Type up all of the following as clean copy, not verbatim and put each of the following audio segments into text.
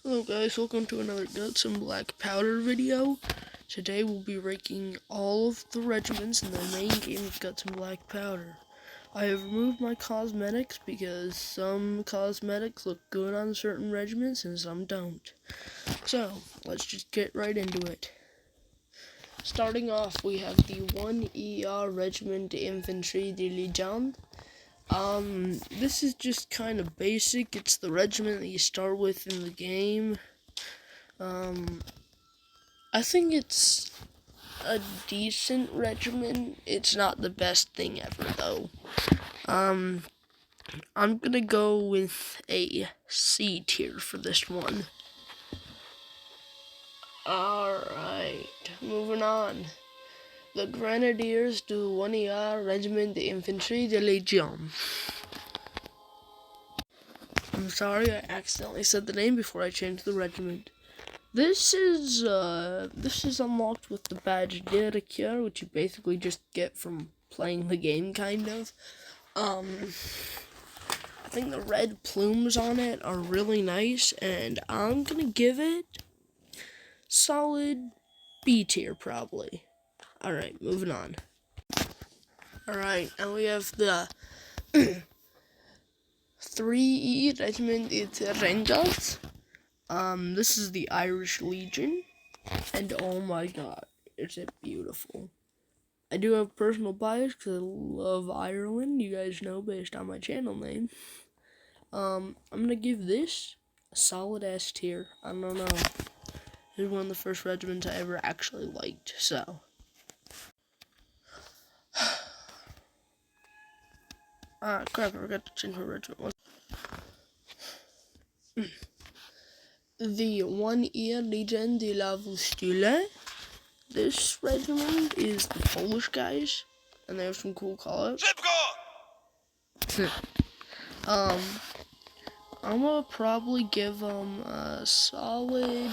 Hello guys, welcome to another Guts and Black Powder video. Today we'll be ranking all of the regiments in the main game of Guts and Black Powder. I have removed my cosmetics because some cosmetics look good on certain regiments and some don't. So, let's just get right into it. Starting off, we have the 1ER Regiment Infantry de Legend. This is just kind of basic. It's the regiment that you start with in the game. I think it's a decent regiment. It's not the best thing ever, though. I'm gonna go with a C tier for this one. Alright, moving on. The Grenadiers du 1ER Regiment d'Infanterie de Légion. I'm sorry, I accidentally said the name before I changed the regiment. This is unlocked with the badge de recure, which you basically just get from playing the game, kind of. I think the red plumes on it are really nice, and I'm gonna give it solid B tier, probably. Alright, moving on. Alright, and we have the 3E Regiment de Rangers. This is the Irish Legion, and oh my god, is it beautiful. I do have personal bias because I love Ireland, you guys know based on my channel name. I'm gonna give this a solid S tier. I don't know. This is one of the first regiments I ever actually liked, so. Crap, I forgot to change my regiment. The 1E Legion de la Vustule. This regiment is the Polish guys, and they have some cool callouts. I'm gonna probably give them a solid.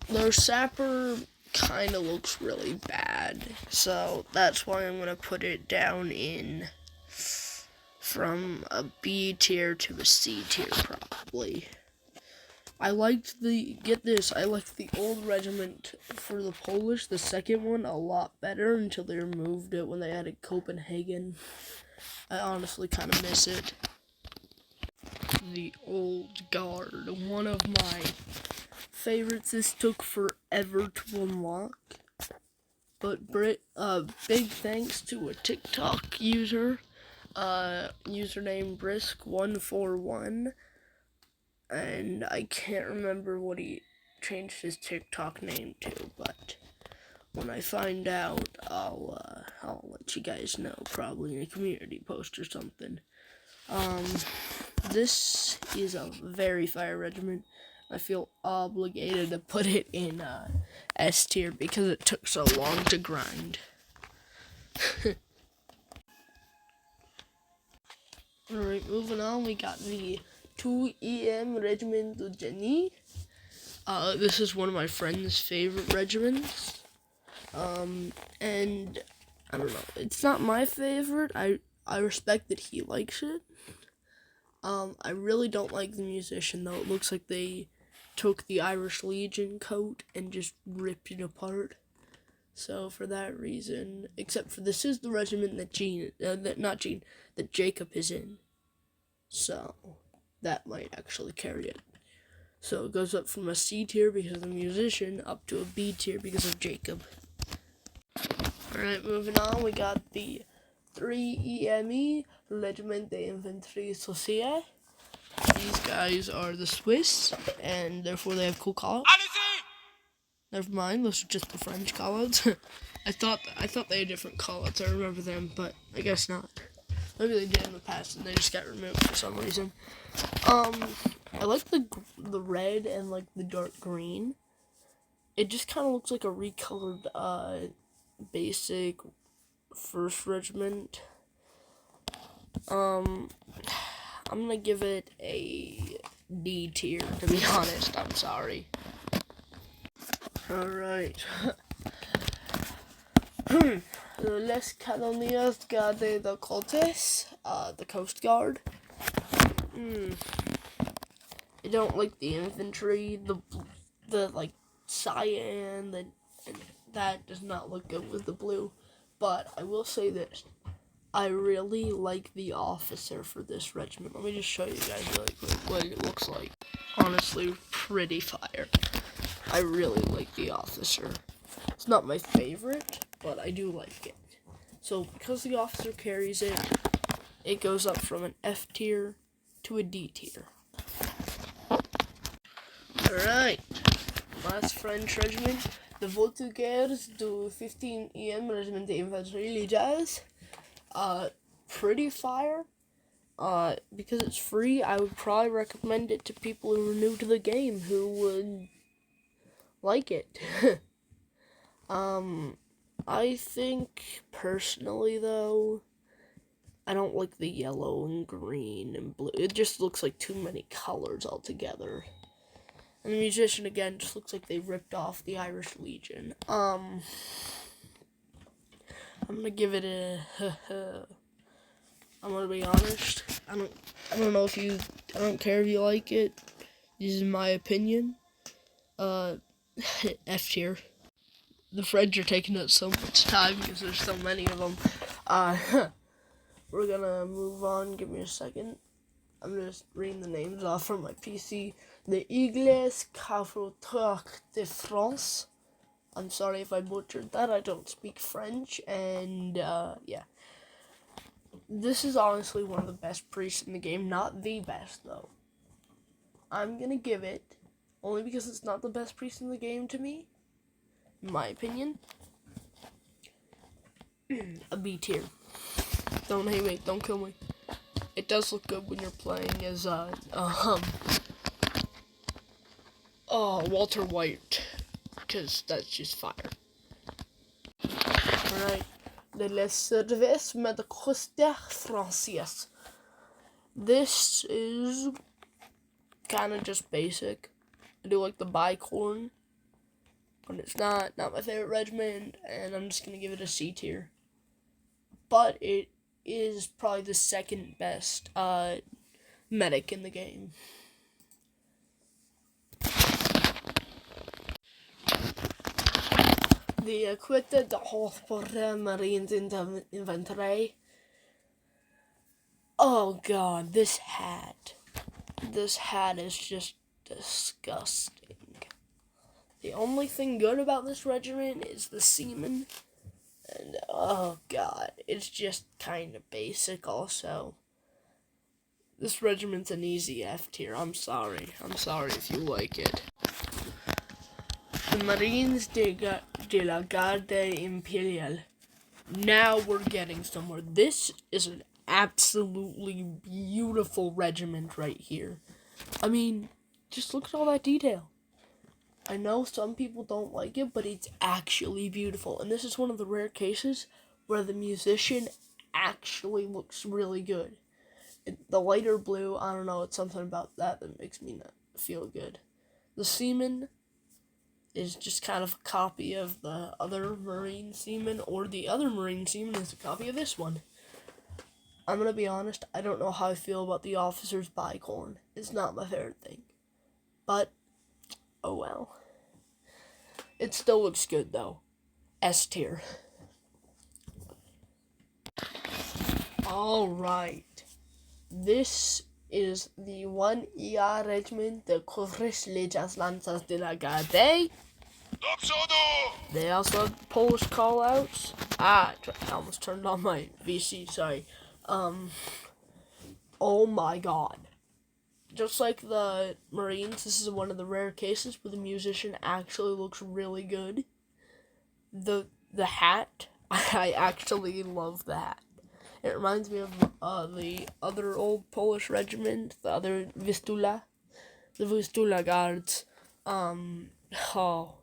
Their sapper kind of looks really bad, so that's why I'm gonna put it down in from a B tier to a C tier, probably. I liked the old regiment for the Polish, the second one, a lot better until they removed it when they added Copenhagen. I honestly kind of miss it. The Old Guard, one of my favorites. This took forever to unlock, but big thanks to a TikTok user, username Brisk141, and I can't remember what he changed his TikTok name to, but when I find out, I'll let you guys know, probably in a community post or something. This is a very fire regiment. I feel obligated to put it in S tier because it took so long to grind. Alright, moving on, we got the 2EM Regiment de Jenny. This is one of my friend's favorite regiments. And I don't know, it's not my favorite. I respect that he likes it. I really don't like the musician, though. It looks like they took the Irish Legion coat and just ripped it apart. So for that reason, except for this is the regiment that that Jacob is in. So that might actually carry it. So it goes up from a C tier because of the musician up to a B tier because of Jacob. Alright, moving on, we got the 3EME Regiment d'Infanterie Sociale. These guys are the Swiss, and therefore they have cool callouts. Never mind, those are just the French callouts. I thought they had different callouts. I remember them, but I guess not. Maybe they did in the past and they just got removed for some reason. I like the red and like the dark green. It just kind of looks like a recolored basic first regiment. I'm gonna give it a D tier, to be honest. I'm sorry. Alright. Les Canonniers Gardes des Côtes, the Coast Guard. don't like the infantry, the like cyan, and that does not look good with the blue. But I will say this. I really like the officer for this regiment. Let me just show you guys really quick what it looks like. Honestly, pretty fire. I really like the officer. It's not my favorite, but I do like it. So because the officer carries it, it goes up from an F tier to a D tier. Alright, last French regiment, the Voltigeurs du 15 EM Regiment d'Infanterie Légers. Pretty fire. Because it's free, I would probably recommend it to people who are new to the game who would like it. I think personally though, I don't like the yellow and green and blue. It just looks like too many colors altogether. And the musician again just looks like they ripped off the Irish Legion. I'm gonna give it a I'm gonna be honest. I don't know if you. I don't care if you like it. This is my opinion. F tier. The French are taking up so much time because there's so many of them. We're gonna move on. Give me a second. I'm just reading the names off from my PC. The Église Catholique de France. I'm sorry if I butchered that. I don't speak French, and yeah. This is honestly one of the best priests in the game. Not the best, though. I'm gonna give it, only because it's not the best priest in the game to me, in my opinion, a B tier. Don't hate me, don't kill me. It does look good when you're playing as, Walter White, because that's just fire. Alright. Le Service Médical Français. This is kind of just basic. I do like the bicorn, but it's not my favorite regiment, and I'm just gonna give it a C tier. But it is probably the second best medic in the game. The Equipment de Hospital Marines Inventory. Oh god, this hat. This hat is just disgusting. The only thing good about this regiment is the seamen. And oh god, it's just kind of basic also. This regiment's an easy F tier. I'm sorry if you like it. The Marines de la Garde Impériale. Now we're getting somewhere. This is an absolutely beautiful regiment right here. I mean, just look at all that detail. I know some people don't like it, but it's actually beautiful. And this is one of the rare cases where the musician actually looks really good. The lighter blue, I don't know, it's something about that makes me not feel good. The seaman is just kind of a copy of the other Marine seaman, or the other Marine seaman is a copy of this one. I'm gonna be honest, I don't know how I feel about the officer's bicorn. It's not my favorite thing. But, oh well. It still looks good though. S tier. Alright. This is the 1 ER Regiment de Couvres Legias Lanzas de la Garde. They also have Polish callouts. I almost turned on my VC, sorry. Oh my god. Just like the Marines, this is one of the rare cases where the musician actually looks really good. The hat, I actually love the hat. It reminds me of the other old Polish regiment, the other Vistula, the Vistula Guards. Oh,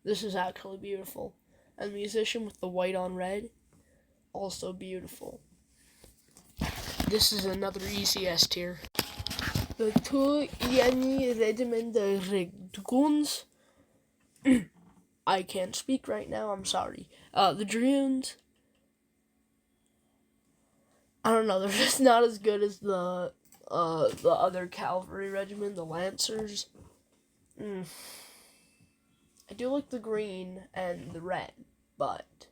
this is actually beautiful. And the musician with the white on red, also beautiful. This is another easy S tier. The 2 ENI Regiment de Dragoons. I can't speak right now, I'm sorry. The Dragoons, I don't know, they're just not as good as the the other cavalry regiment, the Lancers. I do like the green and the red, but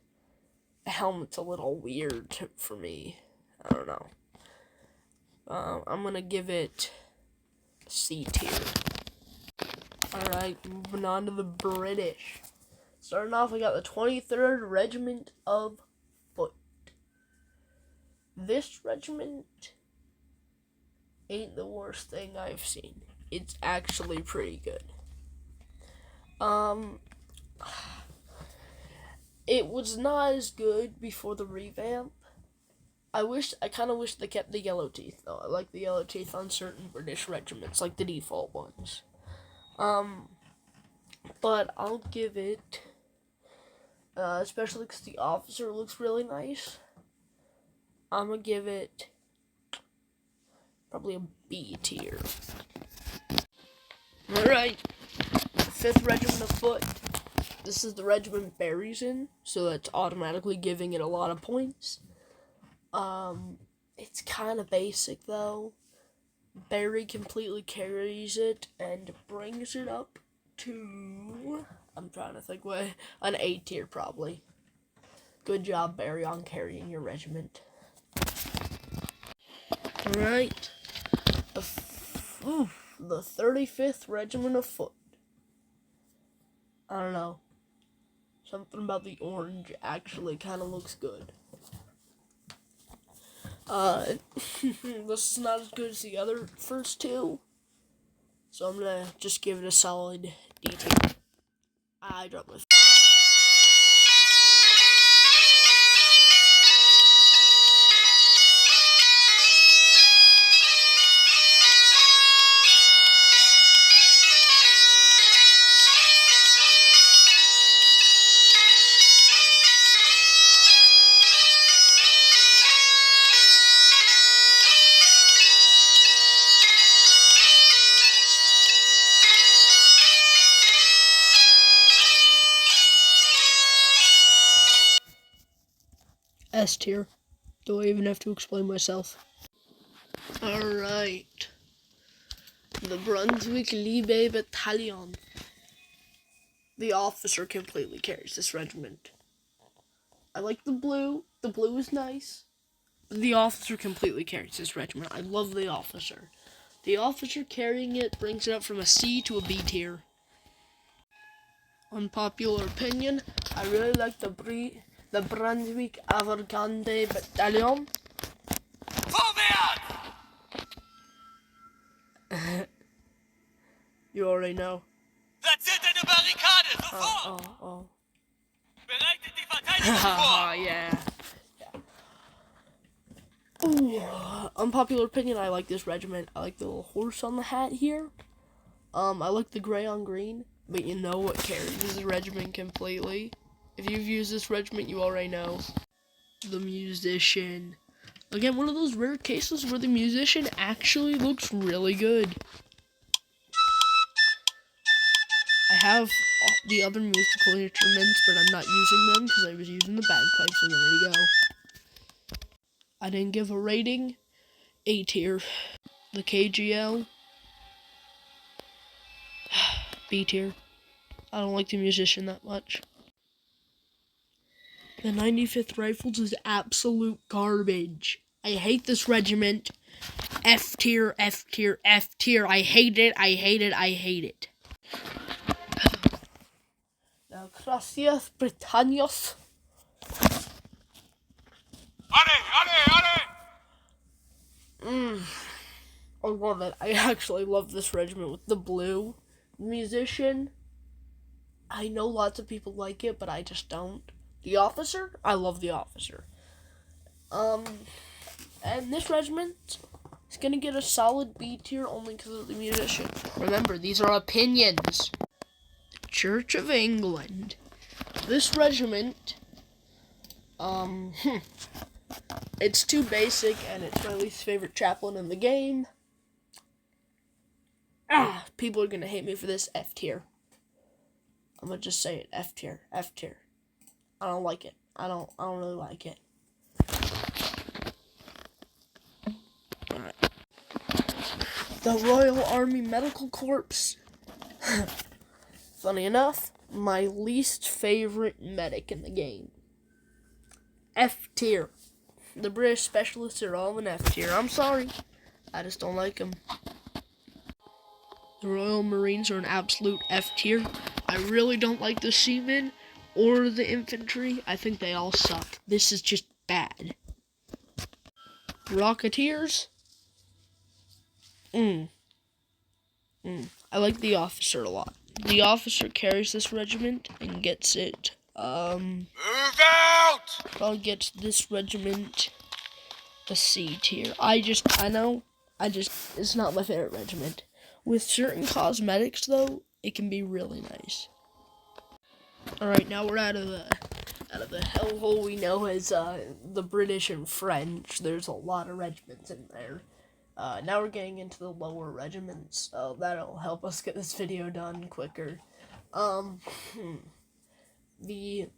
the helmet's a little weird for me. I don't know. I'm gonna give it C tier. Alright, moving on to the British. Starting off, we got the 23rd Regiment of Foot. This regiment ain't the worst thing I've seen. It's actually pretty good. It was not as good before the revamp. I kind of wish they kept the yellow teeth, though. I like the yellow teeth on certain British regiments, like the default ones. But I'll give it, especially because the officer looks really nice, I'm gonna give it probably a B tier. Alright, 5th Regiment of Foot. This is the regiment Barry's in, so that's automatically giving it a lot of points. It's kind of basic, though. Barry completely carries it and brings it up to, I'm trying to think what, an A tier probably. Good job, Barry, on carrying your regiment. Alright. The 35th Regiment of Foot. I don't know. Something about the orange actually kind of looks good. This is not as good as the other first two, so I'm gonna just give it a solid D tier. I dropped my. S tier. Do I even have to explain myself? Alright. The Brunswick Liebe Battalion. The officer completely carries this regiment. I like the blue. The blue is nice. But the officer completely carries this regiment. I love the officer. The officer carrying it brings it up from a C to a B tier. Unpopular opinion, I really like the Brunswick Avergande Battalion. You already know. Platziert eine Barrikade, sofort! Bereitet die Verteidigung vor! Yeah. Ooh, unpopular opinion, I like this regiment. I like the little horse on the hat here. I like the gray on green, but you know what carries this regiment completely? If you've used this regiment, you already know. The musician. Again, one of those rare cases where the musician actually looks really good. I have the other musical instruments, but I'm not using them because I was using the bagpipes a minute ago. I didn't give a rating. A tier. The KGL. B tier. I don't like the musician that much. The 95th Rifles is absolute garbage. I hate this regiment. F tier, F tier, F tier. I hate it, I hate it, I hate it. Now, Gracias Britannios. I love it. I actually love this regiment with the blue musician. I know lots of people like it, but I just don't. The officer? I love the officer. And this regiment is gonna get a solid B tier only because of the musician. Remember, these are opinions. The Church of England. This regiment, it's too basic, and it's my least favorite chaplain in the game. People are gonna hate me for this. F tier. I'm gonna just say it. F tier. F tier. I don't like it. I don't really like it. Alright. The Royal Army Medical Corps. Funny enough, my least favorite medic in the game. F tier. The British specialists are all in F tier. I'm sorry. I just don't like them. The Royal Marines are an absolute F tier. I really don't like the seamen or the infantry. I think they all suck. This is just bad. Rocketeers. I like the officer a lot. The officer carries this regiment and gets it, Move out! probably gets this regiment a C tier. It's not my favorite regiment. With certain cosmetics, though, it can be really nice. Alright, now we're out of the hellhole we know as, the British and French. There's a lot of regiments in there. Now we're getting into the lower regiments. That'll help us get this video done quicker. The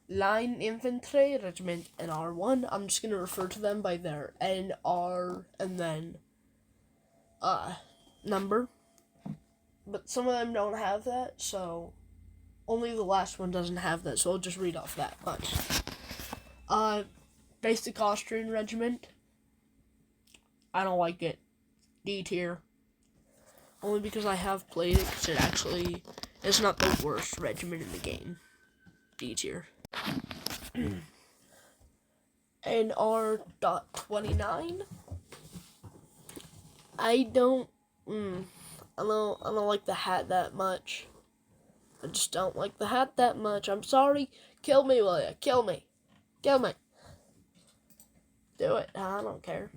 Line Infantry Regiment NR1, I'm just gonna refer to them by their NR and then, number. But some of them don't have that, so only the last one doesn't have that, so I'll just read off that much. Basic Austrian Regiment. I don't like it. D tier. Only because I have played it, because it's not the worst regiment in the game. D tier. NR.29. I don't like the hat that much. I just don't like the hat that much. I'm sorry. Kill me, will ya? Kill me. Kill me. Do it. I don't care.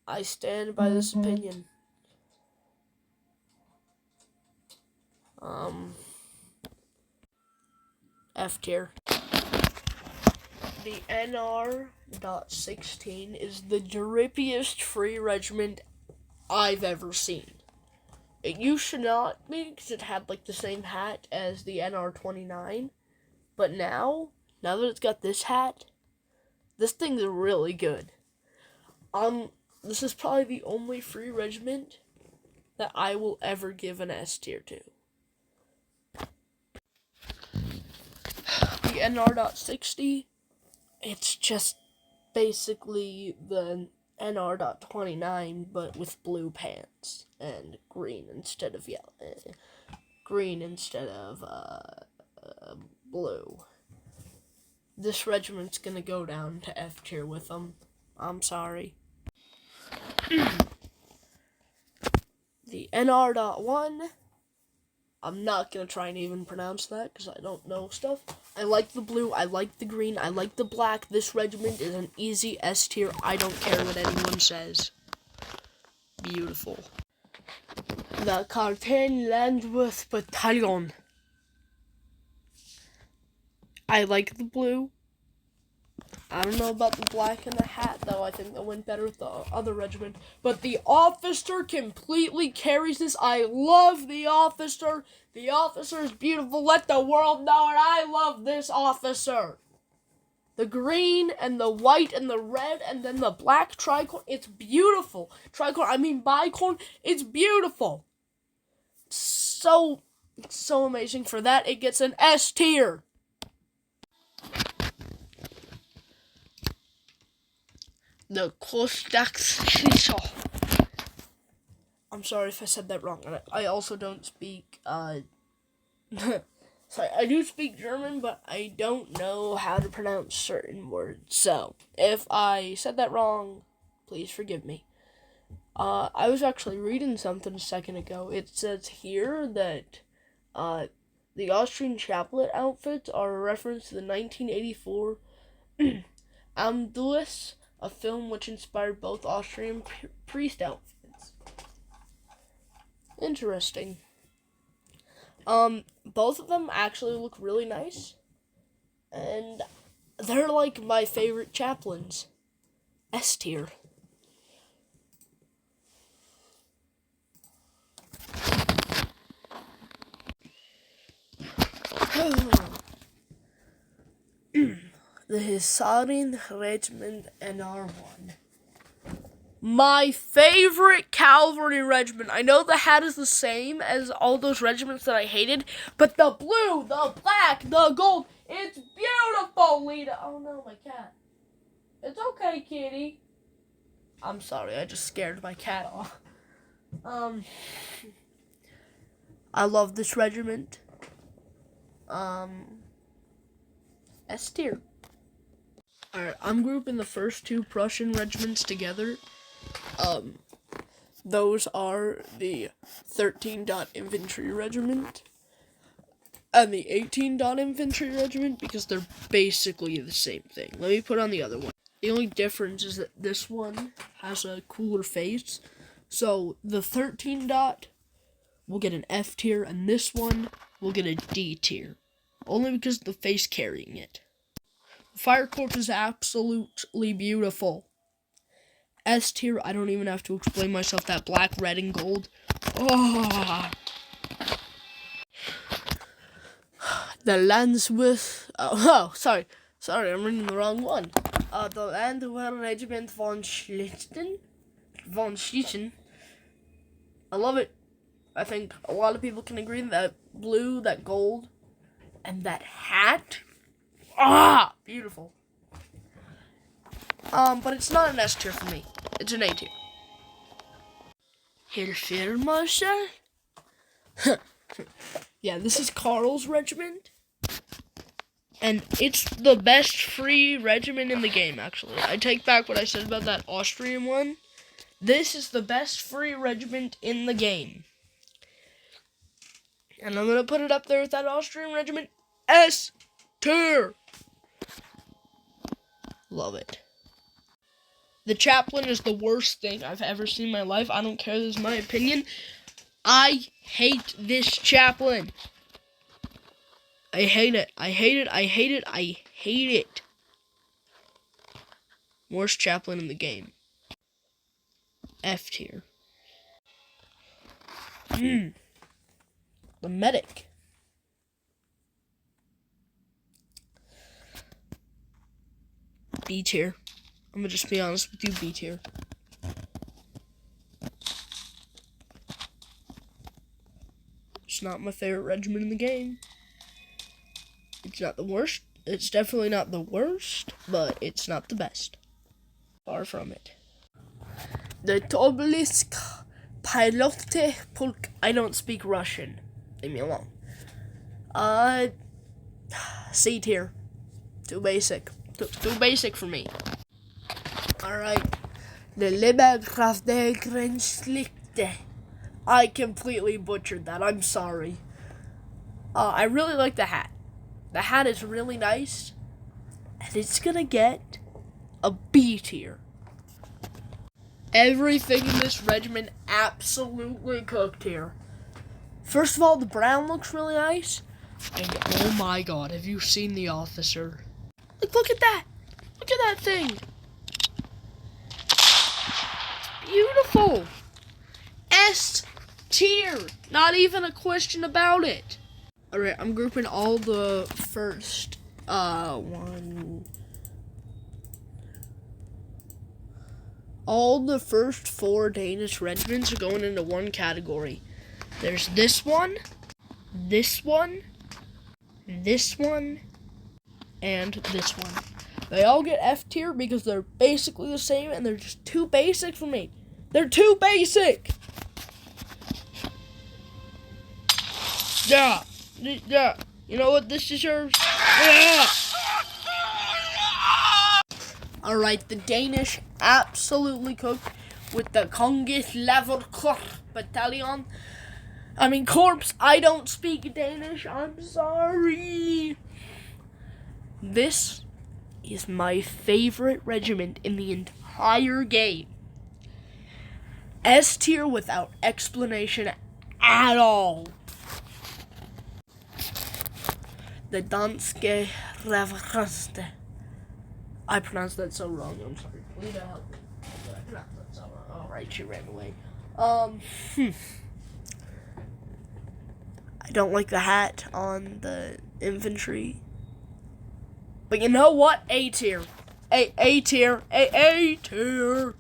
I stand by this opinion. F tier. The NR.16 is the drippiest free regiment I've ever seen. It used to not be, because it had like the same hat as the NR29. But now that it's got this hat, this thing's really good. This is probably the only free regiment that I will ever give an S tier to. The NR.60, it's just basically the NR.29, but with blue pants and green instead of yellow. Green instead of blue. This regiment's gonna go down to F tier with them. I'm sorry. The NR.1, I'm not gonna try and even pronounce that because I don't know stuff. I like the blue, I like the green, I like the black. This regiment is an easy S tier. I don't care what anyone says. Beautiful. The Cartagena Landworth Battalion. I like the blue. I don't know about the black and the hat, though. I think that went better with the other regiment. But the officer completely carries this. I love the officer. The officer is beautiful. Let the world know it. I love this officer. The green and the white and the red and then the black tricorn. It's beautiful. Bicorn. It's beautiful. So amazing. For that, it gets an S tier. The Kostakschisho. I'm sorry if I said that wrong. I also don't speak, sorry, I do speak German, but I don't know how to pronounce certain words. So, if I said that wrong, please forgive me. I was actually reading something a second ago. It says here that, the Austrian chaplet outfits are a reference to the 1984 Amdulis, a film which inspired both Austrian priest outfits. Interesting. Both of them actually look really nice. And they're like my favorite chaplains. S tier. The Hussarian Regiment NR1. My favorite cavalry regiment. I know the hat is the same as all those regiments that I hated, but the blue, the black, the gold, it's beautiful, Lita. Oh no, my cat. It's okay, kitty. I'm sorry, I just scared my cat off. I love this regiment. S tier. Alright, I'm grouping the first two Prussian regiments together. Those are the 13 Dot Infantry Regiment and the 18 Dot Infantry Regiment because they're basically the same thing. Let me put on the other one. The only difference is that this one has a cooler face. So the 13 Dot will get an F tier and this one will get a D tier. Only because of the face carrying it. The Fire Corps is absolutely beautiful. S tier, I don't even have to explain myself. That black, red, and gold. Oh. The Landsworth. Sorry, I'm reading the wrong one. The Landwehr Regiment von Schlitten. I love it. I think a lot of people can agree that blue, that gold, and that hat. Beautiful. But it's not an S tier for me. It's an A tier. Hilfsmarschall? Yeah, this is Karl's regiment. And it's the best free regiment in the game, actually. I take back what I said about that Austrian one. This is the best free regiment in the game. And I'm going to put it up there with that Austrian regiment. S tier. Love it. The chaplain is the worst thing I've ever seen in my life. I don't care, this is my opinion. I hate this chaplain. I hate it. I hate it. I hate it. I hate it. Worst chaplain in the game. F tier. The medic. B tier. I'm gonna just be honest with you, B tier. It's not my favorite regiment in the game. It's not the worst. It's definitely not the worst, but it's not the best. Far from it. The Tobolsk Pilote Polk. I don't speak Russian. Leave me alone. C tier. Too basic. Too basic for me. Alright. The Leberkraft der Grenzlichte. I completely butchered that. I'm sorry. I really like the hat. The hat is really nice. And it's gonna get a B tier. Everything in this regiment absolutely cooked here. First of all, the brown looks really nice. And oh my god, have you seen the officer? Like, look at that. Look at that thing. It's beautiful. S tier. Not even a question about it. Alright, I'm grouping all the first all the first 4 Danish regiments are going into one category. There's this one, this one, this one, and this one. They all get F tier because they're basically the same and they're just too basic for me. They're too basic. Yeah. You know what this deserves? Yeah. Alright, the Danish absolutely cooked with the Kongens Leverkorps Battalion. Corps. I don't speak Danish. I'm sorry. This is my favorite regiment in the entire game. S tier without explanation at all. The Danske Reverste. I pronounced that so wrong. I'm sorry. Please help me. I pronounced that so wrong. Alright, she ran away. I don't like the hat on the infantry. But you know what? A tier. A tier. A tier.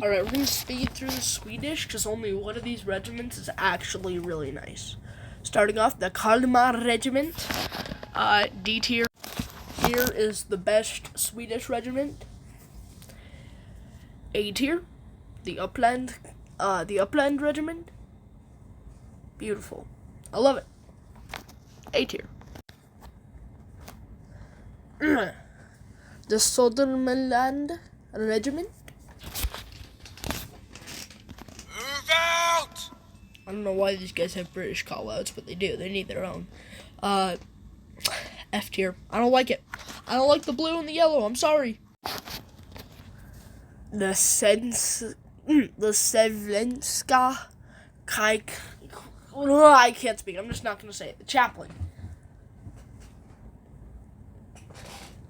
Alright, we're going to speed through the Swedish because only one of these regiments is actually really nice. Starting off, the Kalmar Regiment. D tier. Here is the best Swedish regiment. A tier, the Upland Regiment. Beautiful. I love it. A tier. The Södermanland Regiment. Move out! I don't know why these guys have British callouts, but they do. They need their own. F tier. I don't like it. I don't like the blue and the yellow. I'm sorry. The Svenska Kike. I can't speak. I'm just not going to say it. The Chaplain.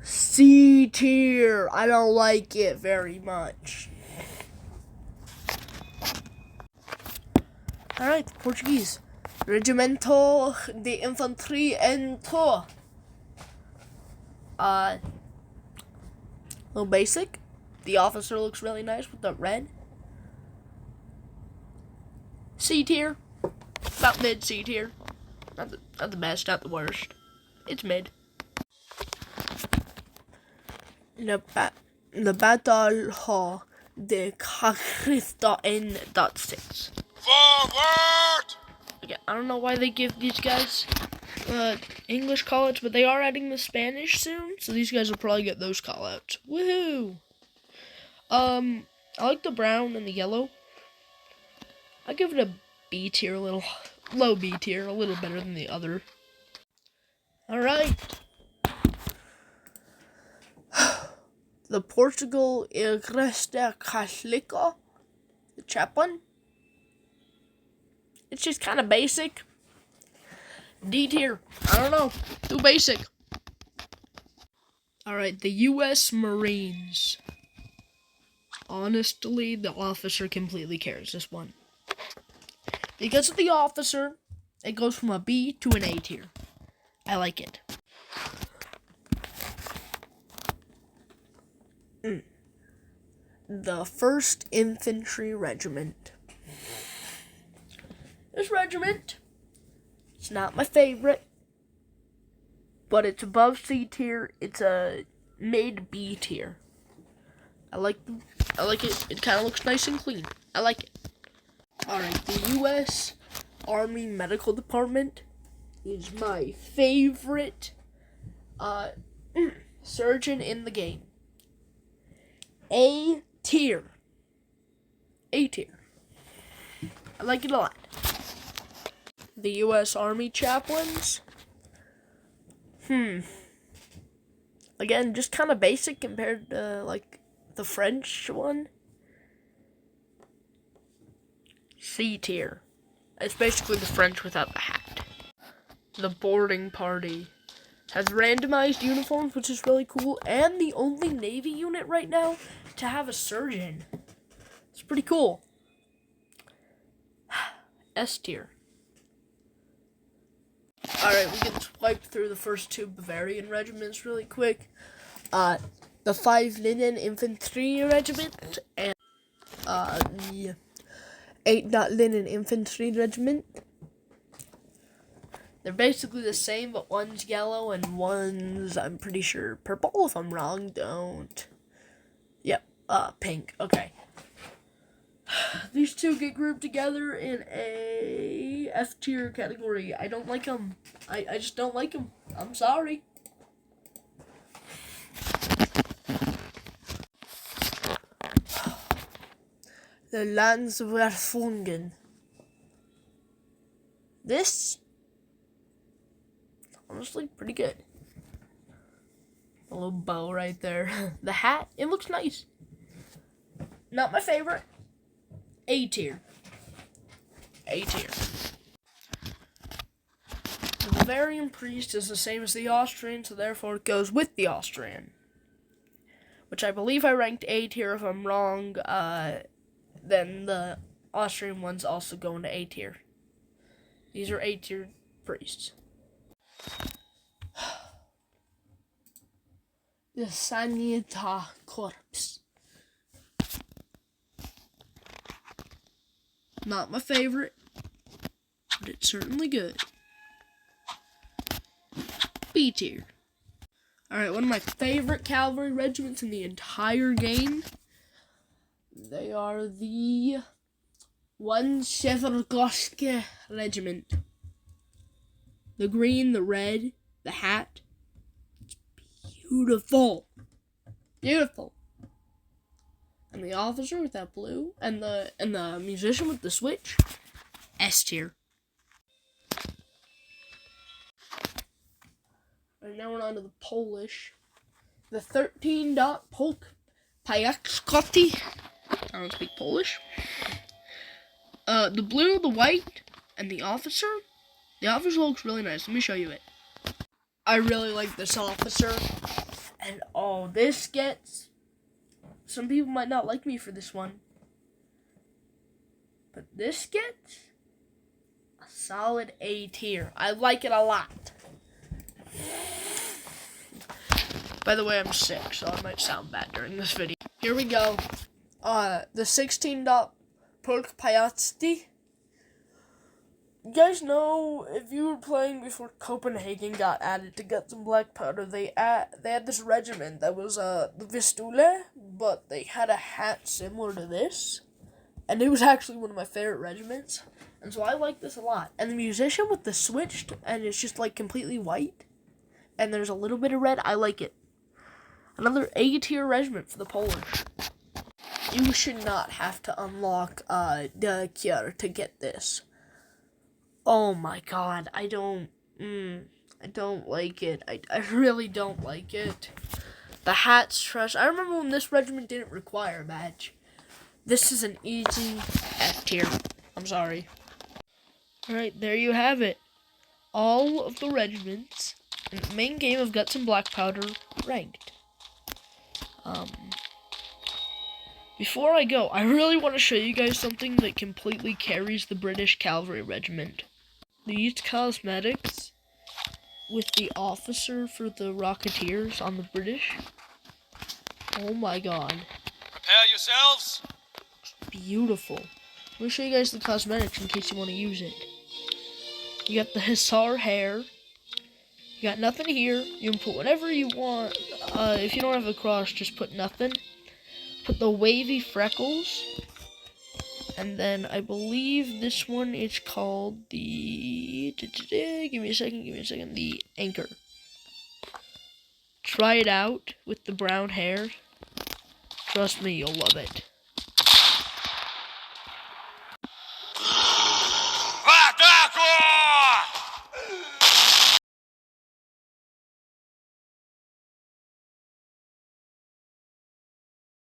C tier. I don't like it very much. Alright, Portuguese. Regimento de Infanterie. A little basic. The officer looks really nice with the red. C tier. About mid C tier. Not the best, not the worst. It's mid. The Battle Hall de Carista.6. Forward! Okay, I don't know why they give these guys English callouts, but they are adding the Spanish soon, so these guys will probably get those callouts. Woohoo! I like the brown and the yellow. I'll give it a B tier, a little low B tier, a little better than the other. Alright. The Portugal Igreja Católica, the Chaplain. It's just kind of basic. D tier. I don't know. Too basic. Alright, the U.S. Marines. Honestly, the officer completely carries this one. Because of the officer, it goes from a B to an A tier. I like it. The 1st Infantry Regiment. This regiment, it's not my favorite, but it's above C tier. It's a mid B tier. I like it. It kind of looks nice and clean. I like it. Alright, the U.S. Army Medical Department is my favorite surgeon in the game. A tier. A tier. I like it a lot. The U.S. Army Chaplains. Again, just kind of basic compared to, like, the French one. C tier. It's basically the French without the hat. The Boarding Party has randomized uniforms, which is really cool, and the only Navy unit right now to have a surgeon. It's pretty cool. S tier. Alright, we can swipe through the first two Bavarian regiments really quick. The 5 Linen Infantry Regiment and the 8 Linen Infantry Regiment. They're basically the same, but one's yellow and one's, I'm pretty sure, purple. If I'm wrong, don't. Yep, pink. Okay. These two get grouped together in a F tier category. I don't like them. I just don't like them. I'm sorry. The Landswehrfungen. This, honestly, pretty good. A little bow right there. The hat, it looks nice. Not my favorite. A tier. A tier. The Bavarian priest is the same as the Austrian, so therefore it goes with the Austrian. Which I believe I ranked A tier. If I'm wrong, then the Austrian ones also go into A tier. These are A tier priests. The Sanitas Corps. Not my favorite, but it's certainly good. B tier. Alright, one of my favorite cavalry regiments in the entire game. They are the 1 Shevergoshke Regiment. The green, the red, the hat. It's beautiful. Beautiful. And the officer with that blue, and the musician with the switch, S tier. Right, now we're on to the Polish. The 13 Polk Pajackskotti. I don't speak Polish. The blue, the white, and the officer. The officer looks really nice. Let me show you it. I really like this officer. And oh, this gets... Some people might not like me for this one. But this gets a solid A tier. I like it a lot. By the way, I'm sick, so I might sound bad during this video. Here we go. The 16 Polk Pajackskotti. You guys know, if you were playing before Copenhagen got added to get some black powder, they had this regiment that was the Vistule, but they had a hat similar to this, and it was actually one of my favorite regiments, and so I like this a lot. And the musician with the switched, and it's just like completely white, and there's a little bit of red. I like it. Another A tier regiment for the Polish. You should not have to unlock the Kier to get this. Oh my god, I don't like it. I really don't like it. The hat's trash. I remember when this regiment didn't require a badge. This is an easy F tier. I'm sorry. Alright, there you have it. All of the regiments in the main game of Guts and Black Powder ranked. Before I go, I really want to show you guys something that completely carries the British Cavalry Regiment. These cosmetics with the officer for the Rocketeers on the British. Oh my god. Prepare yourselves. Beautiful. Let me show you guys the cosmetics in case you want to use it. You got the Hussar hair. You got nothing here. You can put whatever you want. If you don't have a cross, just put nothing. Put the wavy freckles. And then I believe this one is called the... Give me a second. The Anchor. Try it out with the brown hair. Trust me, you'll love it.